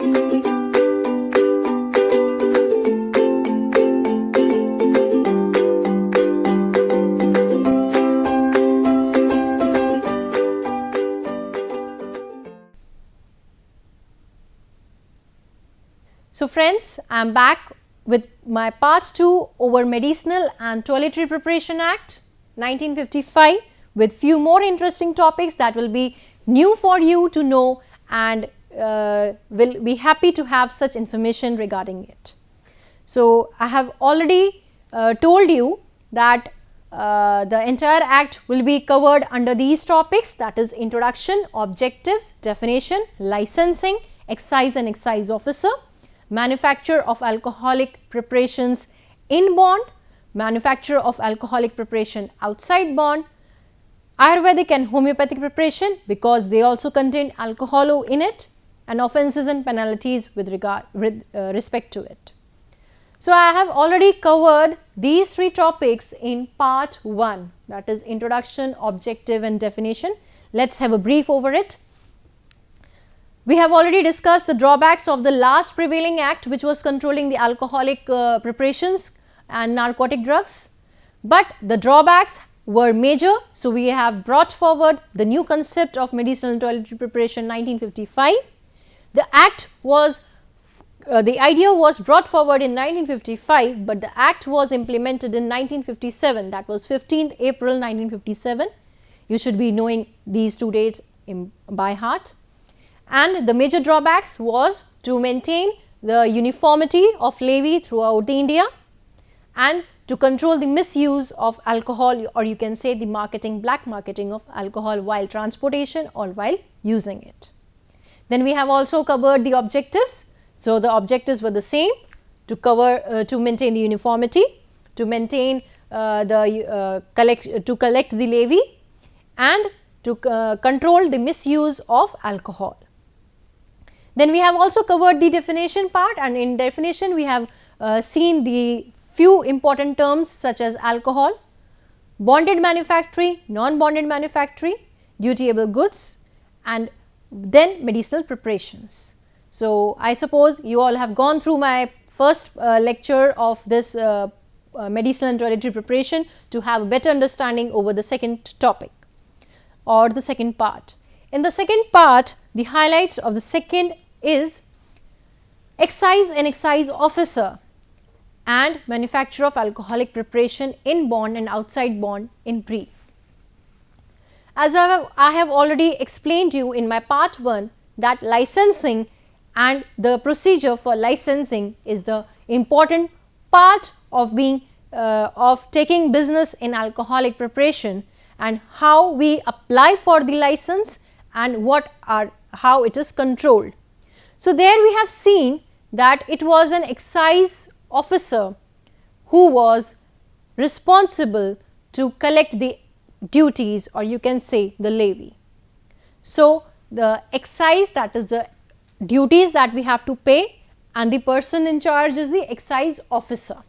So friends, I am back with my part 2 over Medicinal and Toiletry Preparation Act 1955 with few more interesting topics that will be new for you to know, and will be happy to have such information regarding it. So I have already told you that the entire act will be covered under these topics, that is introduction, objectives, definition, licensing, excise and excise officer, manufacture of alcoholic preparations in bond, manufacture of alcoholic preparation outside bond, Ayurvedic and homeopathic preparation because they also contain alcohol in it, and offences and penalties with respect to it. So I have already covered these 3 topics in part 1, that is introduction, objective and definition. Let us have a brief over it. We have already discussed the drawbacks of the last prevailing act, which was controlling the alcoholic preparations and narcotic drugs, but the drawbacks were major. So we have brought forward the new concept of medicinal and toiletry preparation 1955. The act was the idea was brought forward in 1955, but the act was implemented in 1957, that was 15th April 1957. You should be knowing these 2 dates by heart. And the major drawbacks was to maintain the uniformity of levy throughout the India and to control the misuse of alcohol, or you can say the marketing, black marketing of alcohol while transportation or while using it. Then we have also covered the objectives. So the objectives were the same, to cover to maintain the uniformity, to maintain to collect the levy and to control the misuse of alcohol. Then we have also covered the definition part, and in definition we have seen the few important terms such as alcohol, bonded manufactory, non-bonded manufactory, dutiable goods, and then medicinal preparations. So I suppose you all have gone through my first lecture of this medicinal and toiletry preparation to have a better understanding over the second topic or the second part. In the second part, the highlights of the second is excise and excise officer and manufacture of alcoholic preparation in bond and outside bond in brief. As I have already explained you in my part 1 that licensing and the procedure for licensing is the important part of being of taking business in alcoholic preparation, and how we apply for the license and how it is controlled. So there we have seen that it was an excise officer who was responsible to collect the duties, or you can say the levy. So the excise, that is the duties that we have to pay, and the person in charge is the excise officer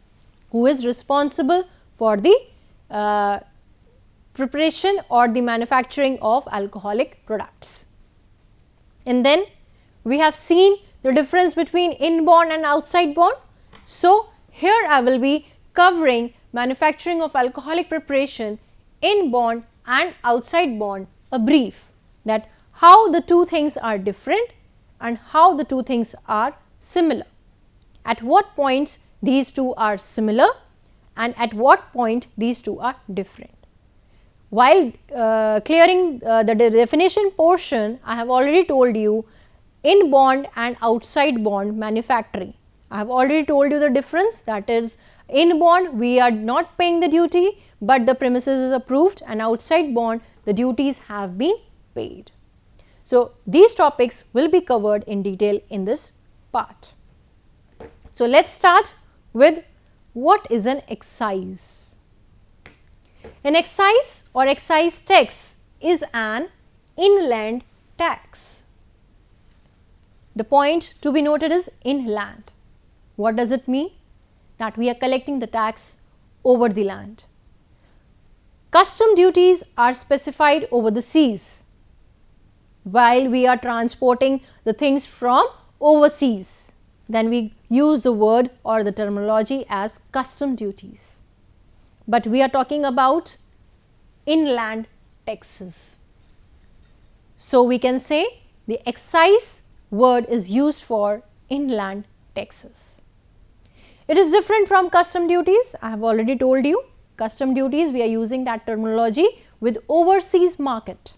who is responsible for the preparation or the manufacturing of alcoholic products. And then we have seen the difference between in bond and outside bond. So here I will be covering manufacturing of alcoholic preparation in bond and outside bond, a brief, that how the two things are different and how the two things are similar, at what points these two are similar and at what point these two are different. While clearing the definition portion, I have already told you in bond and outside bond manufacturing. I have already told you the difference, that is in bond we are not paying the duty, but the premises is approved, and outside bond the duties have been paid. So these topics will be covered in detail in this part. So let us start with what is an excise. An excise or excise tax is an inland tax. The point to be noted is inland. What does it mean? That we are collecting the tax over the land. Custom duties are specified over the seas, while we are transporting the things from overseas, then we use the word or the terminology as custom duties. But we are talking about inland taxes. So, we can say the excise word is used for inland taxes. It is different from custom duties. I have already told you, custom duties we are using that terminology with overseas market.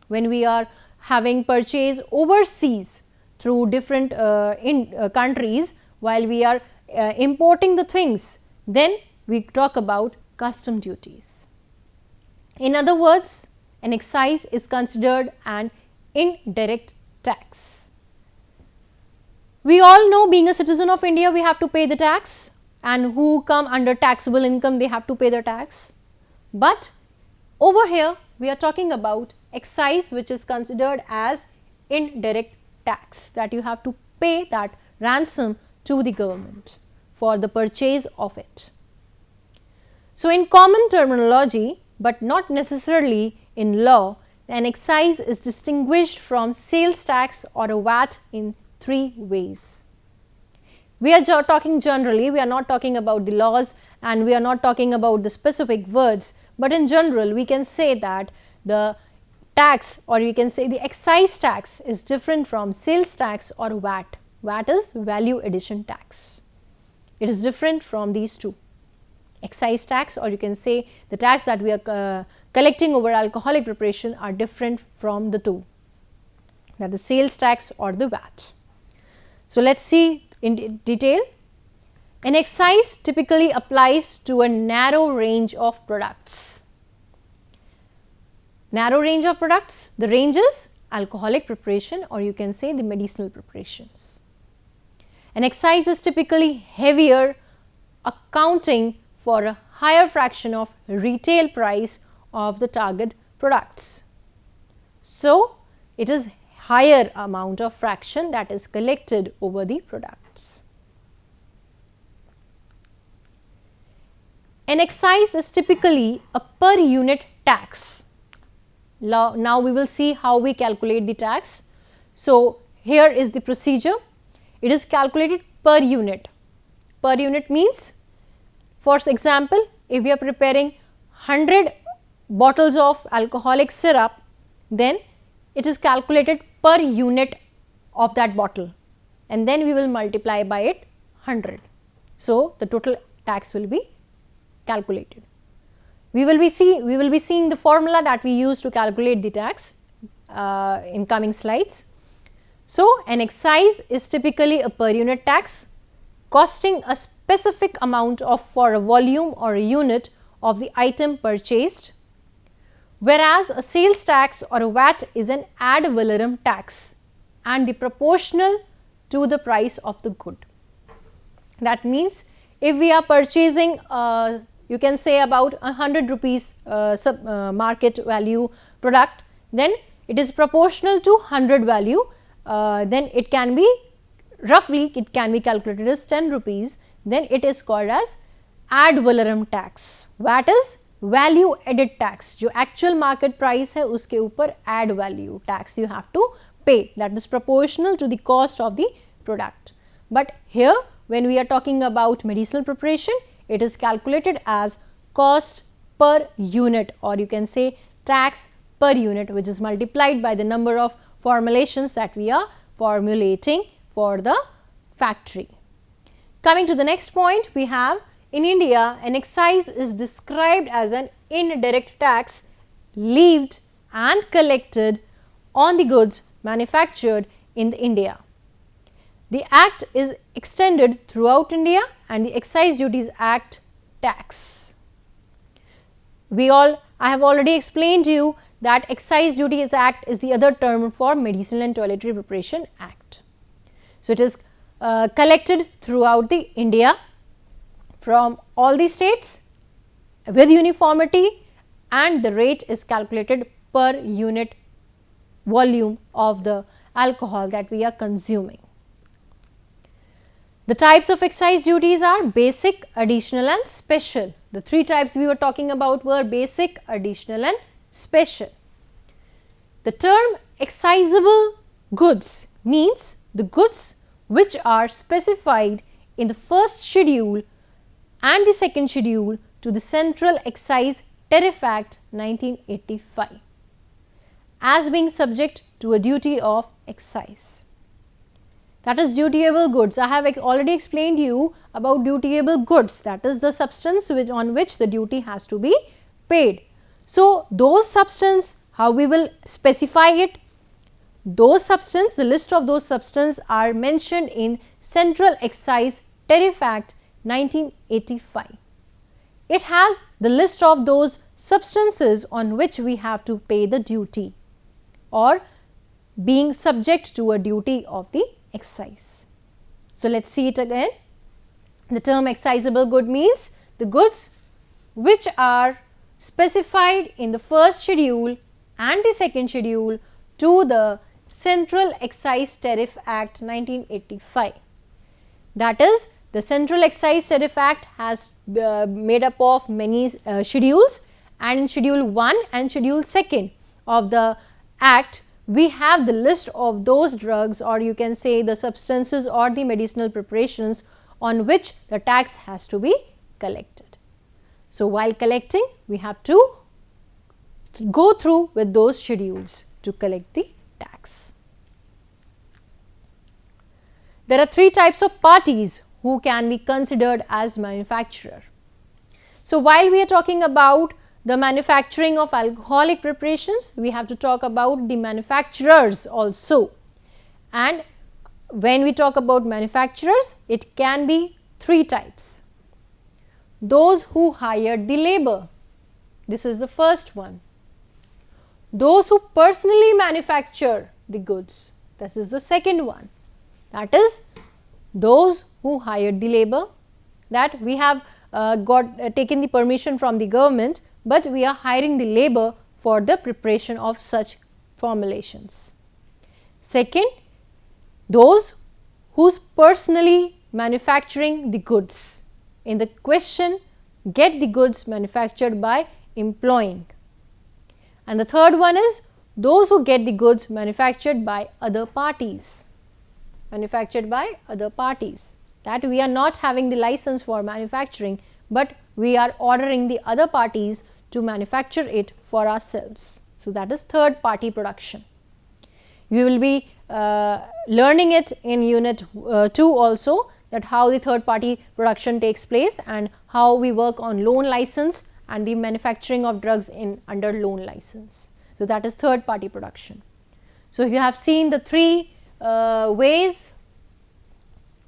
When we are having purchase overseas through different countries, while we are importing the things, then we talk about custom duties. In other words, an excise is considered an indirect tax. We all know, being a citizen of India, we have to pay the tax, and who come under taxable income, they have to pay the tax. But over here we are talking about excise, which is considered as indirect tax, that you have to pay that ransom to the government for the purchase of it. So, in common terminology, but not necessarily in law, an excise is distinguished from sales tax or a VAT in three ways. We are talking generally, we are not talking about the laws and we are not talking about the specific words, but in general we can say that the tax, or we can say the excise tax, is different from sales tax or VAT. VAT is value addition tax. It is different from these two. Excise tax, or you can say the tax that we are collecting over alcoholic preparation, are different from the two, that is sales tax or the VAT. So, let us see in detail. An excise typically applies to a narrow range of products. Narrow range of products, the range is alcoholic preparation, or you can say the medicinal preparations. An excise is typically heavier, accounting for a higher fraction of retail price of the target products. So, it is higher amount of fraction that is collected over the products. An excise is typically a per unit tax. Now, we will see how we calculate the tax. So, here is the procedure. It is calculated per unit. Per unit means, for example, if we are preparing 100 bottles of alcoholic syrup, then it is calculated per unit of that bottle, and then we will multiply by it 100. So, the total tax will be calculated. We will be seeing the formula that we use to calculate the tax in coming slides. So, an excise is typically a per unit tax costing a specific amount of for a volume or a unit of the item purchased, whereas a sales tax or a VAT is an ad valorem tax and the proportional to the price of the good. That means, if we are purchasing you can say about 100 rupees market value product, then it is proportional to 100 value, then it can be roughly it can be calculated as 10 rupees, then it is called as ad valorem tax. VAT is value added tax, जो actual market price है उसके ऊपर add value tax you have to pay, that is proportional to the cost of the product. But here when we are talking about medicinal preparation, it is calculated as cost per unit, or you can say tax per unit, which is multiplied by the number of formulations that we are formulating for the factory. Coming to the next point, we have in India, an excise is described as an indirect tax levied and collected on the goods manufactured in India. The act is extended throughout India and the Excise Duties Act tax. I have already explained to you that Excise Duties Act is the other term for Medicinal and Toiletry Preparation Act. So, it is collected throughout the India from all the states with uniformity, and the rate is calculated per unit volume of the alcohol that we are consuming. The types of excise duties are basic, additional and special. The three types we were talking about were basic, additional and special. The term excisable goods means the goods which are specified in the first schedule and the second schedule to the Central Excise Tariff Act 1985 as being subject to a duty of excise. That is dutiable goods. I have already explained you about dutiable goods, that is the substance on which the duty has to be paid. So, those substance, how we will specify it? Those substance, the list of those substance are mentioned in Central Excise Tariff Act 1985. It has the list of those substances on which we have to pay the duty or being subject to a duty of the excise. So, let us see it again. The term excisable good means the goods which are specified in the first schedule and the second schedule to the Central Excise Tariff Act 1985. That is, the Central Excise Tariff Act has made up of many schedules, and in schedule 1 and schedule 2 of the act we have the list of those drugs, or you can say the substances or the medicinal preparations on which the tax has to be collected. So, while collecting we have to go through with those schedules to collect the tax. There are three types of parties who can be considered as manufacturer. So, while we are talking about the manufacturing of alcoholic preparations, we have to talk about the manufacturers also. And when we talk about manufacturers, it can be three types. Those who hired the labor, this is the first one. Those who personally manufacture the goods, this is the second one. That is, those who hired the labor, that we have taken the permission from the government, but we are hiring the labor for the preparation of such formulations. Second, those who's personally manufacturing the goods. In the question, get the goods manufactured by employing. And the third one is those who get the goods manufactured by other parties. That we are not having the license for manufacturing, but we are ordering the other parties to manufacture it for ourselves. So, that is third party production. We will be learning it in unit 2 also, that how the third party production takes place and how we work on loan license and the manufacturing of drugs under loan license. So, that is third party production. So, you have seen the three ways,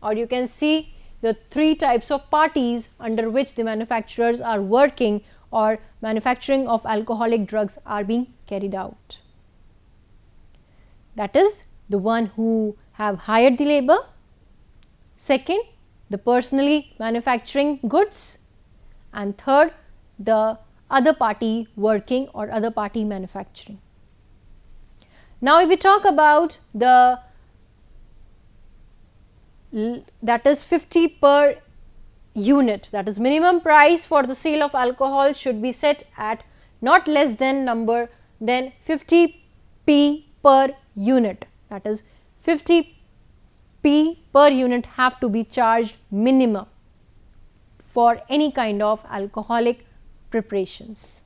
or you can see the three types of parties under which the manufacturers are working or manufacturing of alcoholic drugs are being carried out. That is, the one who have hired the labor, second, the personally manufacturing goods, and third, the other party working or other party manufacturing. Now, if we talk about that is 50 per unit, that is minimum price for the sale of alcohol should be set at not less than 50 p per unit, that is 50 p per unit have to be charged minimum for any kind of alcoholic preparations.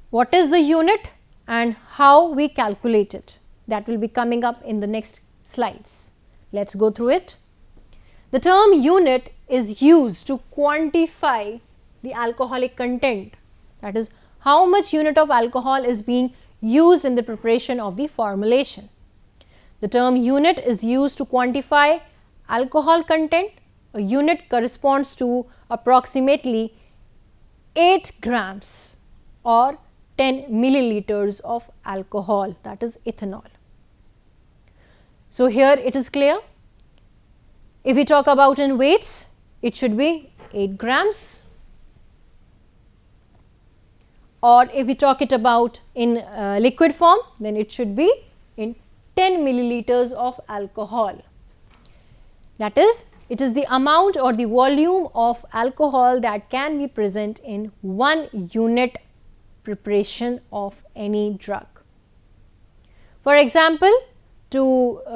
What is the unit and how we calculate it? That will be coming up in the next slides. Let us go through it. The term unit is used to quantify the alcoholic content, that is, how much unit of alcohol is being used in the preparation of the formulation. The term unit is used to quantify alcohol content. A unit corresponds to approximately 8 grams or 10 milliliters of alcohol, that is ethanol. So, here it is clear. If we talk about in weights, it should be 8 grams, or if we talk it about in liquid form, then it should be in 10 milliliters of alcohol. That is, it is the amount or the volume of alcohol that can be present in 1 unit preparation of any drug. For example, to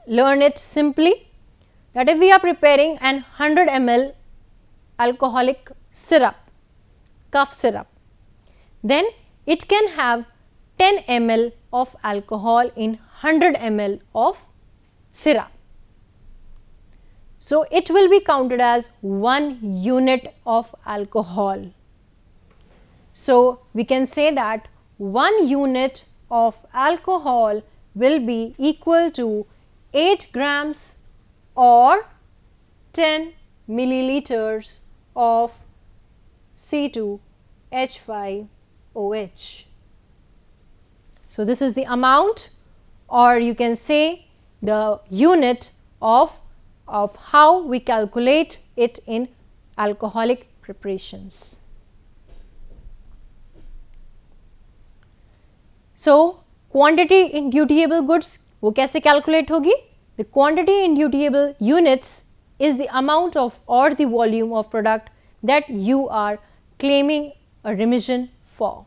learn it simply, that if we are preparing an 100 ml alcoholic syrup, cough syrup, then it can have 10 ml of alcohol in 100 ml of syrup. So, it will be counted as 1 unit of alcohol. So, we can say that 1 unit of alcohol will be equal to 8 grams or 10 milliliters of C2H5OH. So, this is the amount, or you can say the unit of how we calculate it in alcoholic preparations. So, quantity in dutiable goods वो कैसे calculate होगी? The quantity in dutiable units is the amount of or the volume of product that you are claiming a remission for.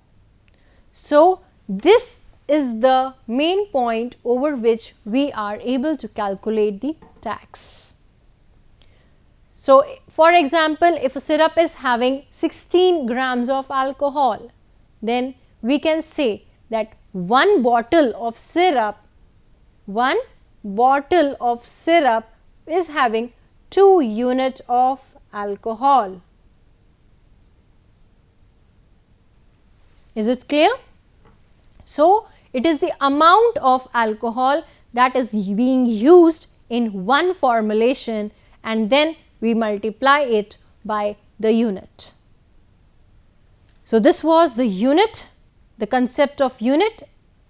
So, this is the main point over which we are able to calculate the tax. So, for example, if a syrup is having 16 grams of alcohol, then we can say that one bottle of syrup is having 2 units of alcohol. Is it clear? So, it is the amount of alcohol that is being used in one formulation, and then we multiply it by the unit. So, this was the unit, the concept of unit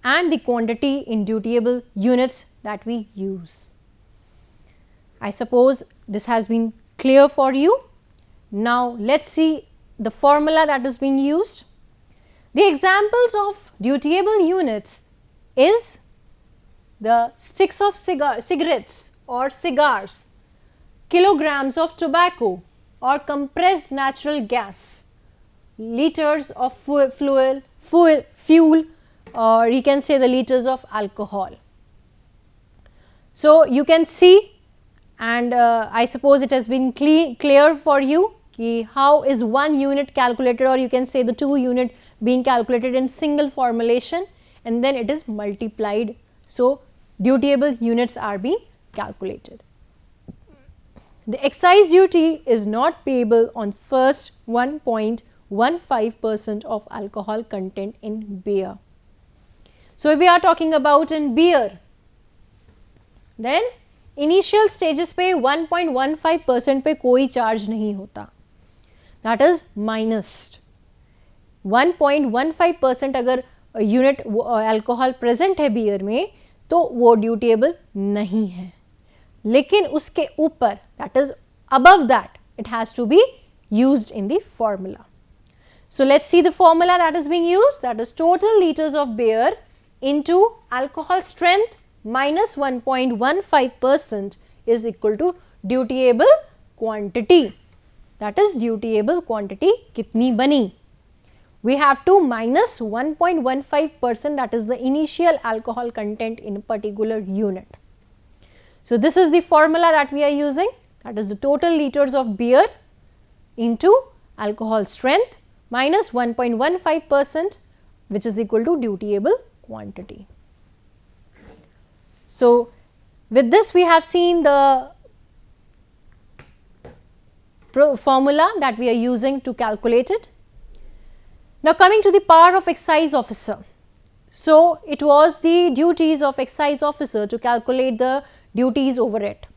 and the quantity in dutiable units that we use. I suppose this has been clear for you. Now, let us see the formula that is being used. The examples of dutiable units is the sticks of cigarettes or cigars, kilograms of tobacco or compressed natural gas, liters of fuel, or you can say the liters of alcohol. So, you can see, and I suppose it has been clear for you ki how is 1 unit calculated, or you can say the 2 unit being calculated in single formulation, and then it is multiplied. So, dutiable units are being calculated. The excise duty is not payable on first 1.15% of alcohol content in beer. So, if we are talking about in beer, then initial stages पे 1.15% पे कोई charge नहीं होता, that is minused. 1.15% अगर unit alcohol present है beer में तो वो ड्यूटेबल नहीं है, लेकिन उसके ऊपर that is above that it has to be used in the formula. So, let us see the formula that is being used, that is total liters of beer into alcohol strength minus 1.15% is equal to dutiable quantity. That is dutiable quantity kitni bani? We have to minus 1.15%, that is the initial alcohol content in a particular unit. So, this is the formula that we are using, that is the total liters of beer into alcohol strength minus 1.15%, which is equal to dutiable quantity. So, with this we have seen the formula that we are using to calculate it. Now, coming to the power of excise officer. So, it was the duties of excise officer to calculate the duties over it.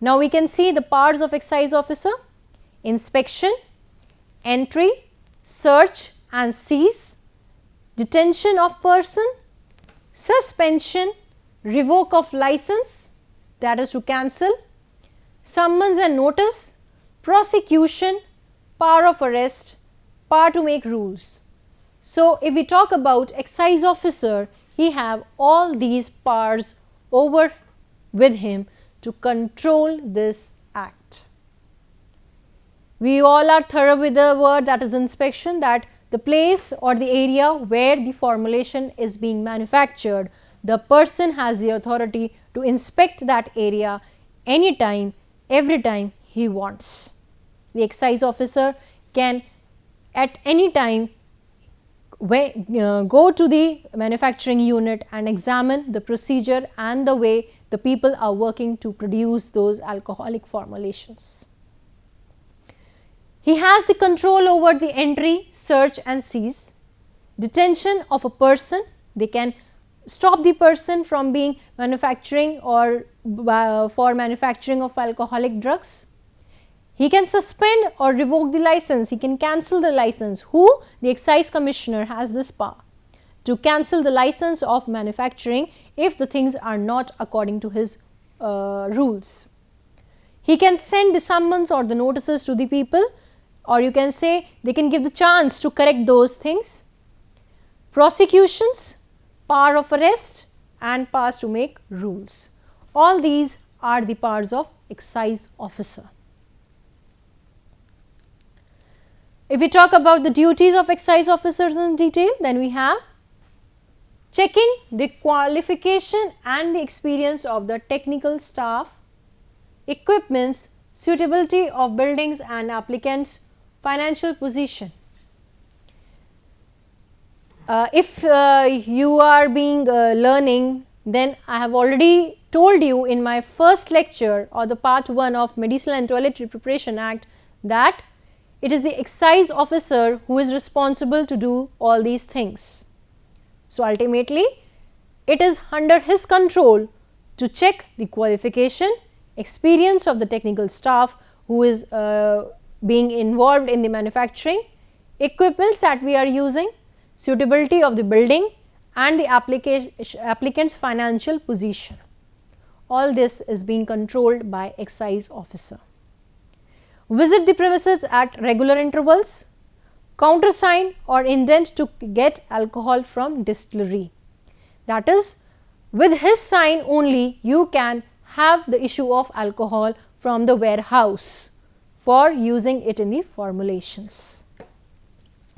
Now, we can see the powers of excise officer: inspection, entry, search and seize, detention of person, suspension, revoke of license, that is to cancel, summons and notice, prosecution, power of arrest, power to make rules. So, if we talk about excise officer, he have all these powers over with him to control this act. We all are thorough with the word, that is inspection, that the place or the area where the formulation is being manufactured the person has the authority to inspect that area anytime, every time he wants. The excise officer can at any time go to the manufacturing unit and examine the procedure and the way the people are working to produce those alcoholic formulations. He has the control over the entry, search and seize, detention of a person. They can stop the person from being manufacturing or for manufacturing of alcoholic drugs. He can suspend or revoke the license, he can cancel the license. Who? The excise commissioner has this power to cancel the license of manufacturing if the things are not according to his rules. He can send the summons or the notices to the people, or you can say they can give the chance to correct those things. Prosecutions, power of arrest and powers to make rules. All these are the powers of excise officer. If we talk about the duties of excise officers in detail, then we have checking the qualification and the experience of the technical staff, equipments, suitability of buildings and applicants' financial position. If you are being learning, then I have already told you in my first lecture or the part 1 of Medicinal and Toiletry Preparation Act that it is the excise officer who is responsible to do all these things. So, ultimately it is under his control to check the qualification, experience of the technical staff who is being involved in the manufacturing, equipments that we are using, suitability of the building and the applicant's financial position. All this is being controlled by excise officer. Visit the premises at regular intervals, countersign or indent to get alcohol from distillery. That is, with his sign only you can have the issue of alcohol from the warehouse for using it in the formulations.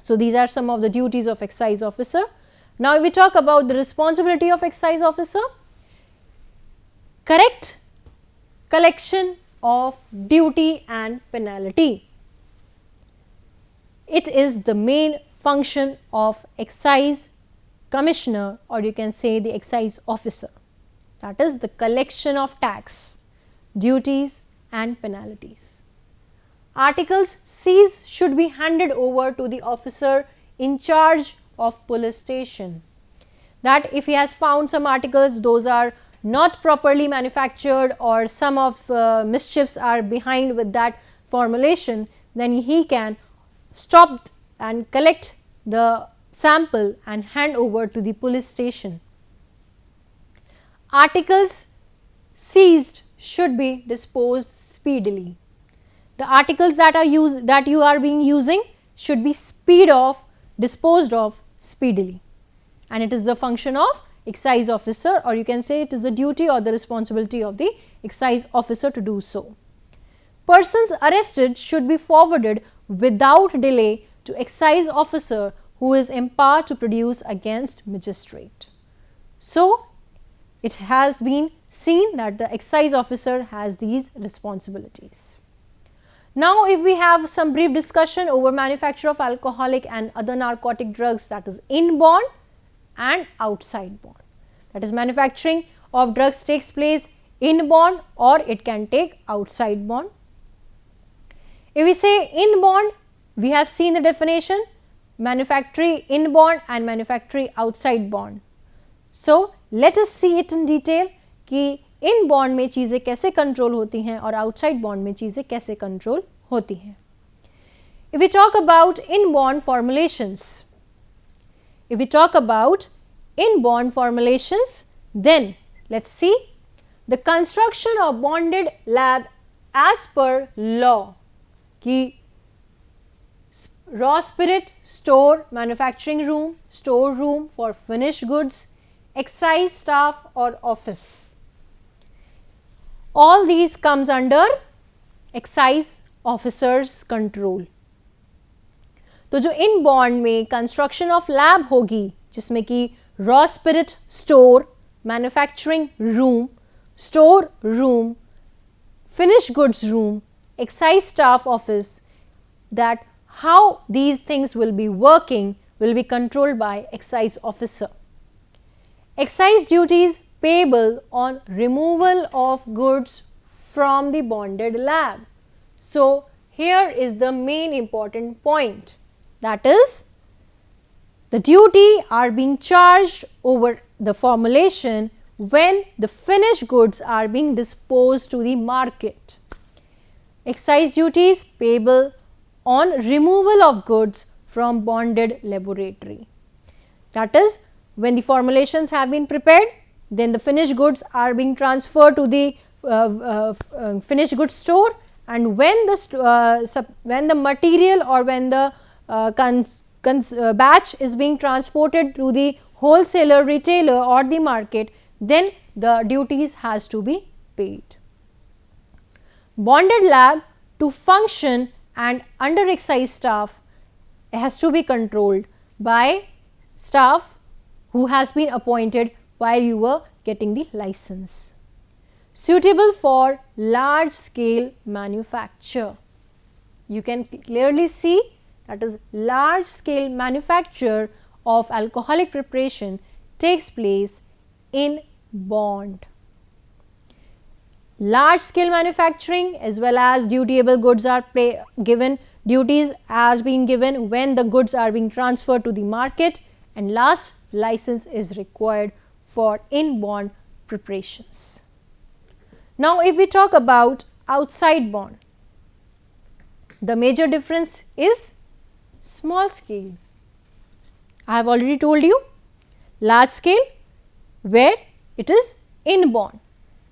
So, these are some of the duties of excise officer. Now, if we talk about the responsibility of excise officer, correct collection of duty and penalty. It is the main function of excise commissioner, or you can say the excise officer, that is the collection of tax, duties and penalties. Articles seized should be handed over to the officer in charge of police station. That if he has found some articles, those are not properly manufactured or some of mischiefs are behind with that formulation, then he can stop and collect the sample and hand over to the police station. Articles seized should be disposed speedily. The articles that you are being using should be disposed of speedily, and it is the function of excise officer, or you can say it is the duty or the responsibility of the excise officer to do so. Persons arrested should be forwarded without delay to excise officer who is empowered to produce against magistrate. So, it has been seen that the excise officer has these responsibilities. Now, if we have some brief discussion over manufacture of alcoholic and other narcotic drugs, that is inborn and outside born. That is, manufacturing of drugs takes place inborn or it can take outside born. If we say inborn, we have seen the definition, manufactory inborn and manufactory outside born. So, let us see it in detail कि inborn में चीज़ें कैसे control होती हैं और outside born में चीज़ें कैसे कंट्रोल होती हैं. If we talk about inborn formulations, then let us see the construction of bonded lab as per law कि raw spirit store, manufacturing room, store room for finished goods, excise staff or office. All these comes under excise officers control. तो जो inborn में construction of lab होगी जिसमें कि raw spirit store, manufacturing room, store room, finished goods room, excise staff office, that how these things will be working will be controlled by excise officer. Excise duties payable on removal of goods from the bonded lab. So, here is the main important point, that is the duty are being charged over the formulation when the finished goods are being disposed to the market. Excise duties payable on removal of goods from bonded laboratory. That is, when the formulations have been prepared, then the finished goods are being transferred to the finished goods store, and when the material or when the batch is being transported to the wholesaler, retailer or the market, then the duties has to be paid. Bonded lab to function and under excise staff has to be controlled by staff who has been appointed while you were getting the license. Suitable for large scale manufacture. You can clearly see that is large scale manufacture of alcoholic preparation takes place in bond. Large scale manufacturing as well as dutiable goods are given, duties as being given when the goods are being transferred to the market, and last, license is required for in bond preparations. Now, if we talk about outside bond, the major difference is small scale. I have already told you large scale where it is in bond,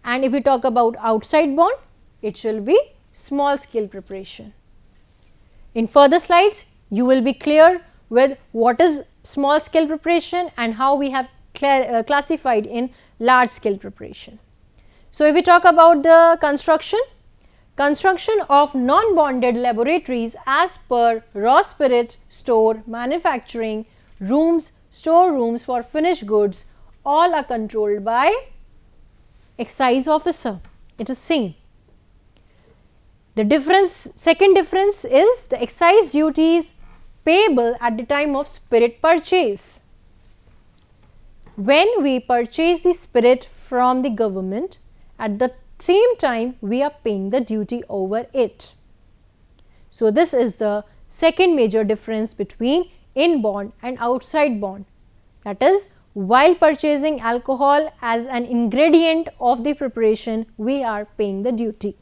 and if we talk about outside bond, it will be small scale preparation. In further slides, you will be clear with what is small scale preparation and how we have classified in large scale preparation. So, if we talk about the construction of non-bonded laboratories as per raw spirit store, manufacturing rooms, store rooms for finished goods, all are controlled by excise officer. It is same. The second difference is the excise duties payable at the time of spirit purchase. When we purchase the spirit from the government, at the same time we are paying the duty over it. So, this is the second major difference between in bond and outside bond, that is, while purchasing alcohol as an ingredient of the preparation, we are paying the duty.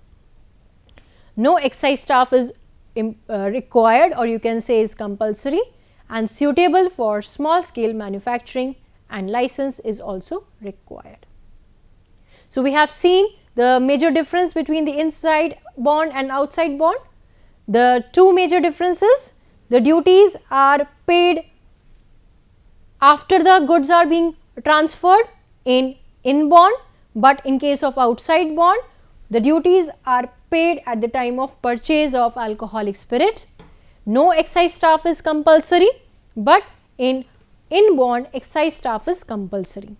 No excise staff is required, or you can say is compulsory, and suitable for small scale manufacturing, and license is also required. So, we have seen the major difference between the inside bond and outside bond. The two major differences, the duties are paid after the goods are being transferred in bond, but in case of outside bond, the duties are paid at the time of purchase of alcoholic spirit. No excise staff is compulsory, but in bond excise staff is compulsory.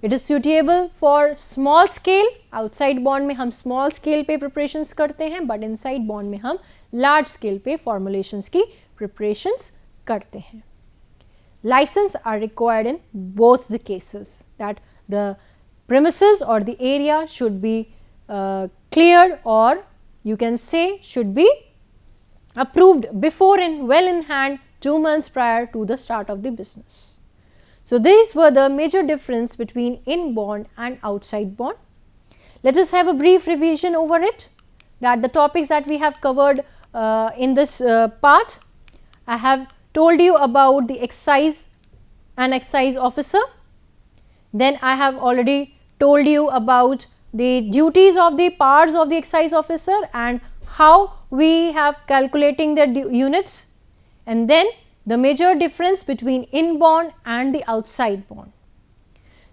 It is suitable for small scale. Outside bond में हम small scale पे preparations करते हैं, but inside bond में हम large scale पे formulations की preparations करते हैं. License are required in both the cases, that the premises or the area should be cleared, or you can say should be approved before and well in hand 2 months prior to the start of the business. So, these were the major difference between in bond and outside bond. Let us have a brief revision over it, that the topics that we have covered in this part. I have told you about the excise and excise officer. Then I have already told you about the duties of the powers of the excise officer and how we have calculating the units, and then the major difference between in bond and the outside bond.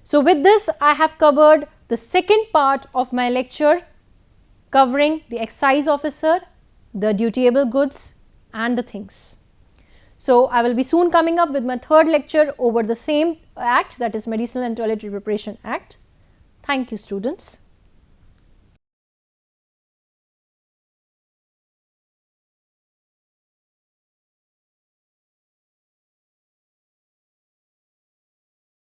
So, with this I have covered the second part of my lecture covering the excise officer, the dutiable goods and the things. So, I will be soon coming up with my third lecture over the same act, that is Medicinal and Toiletry Preparation Act. Thank you, students.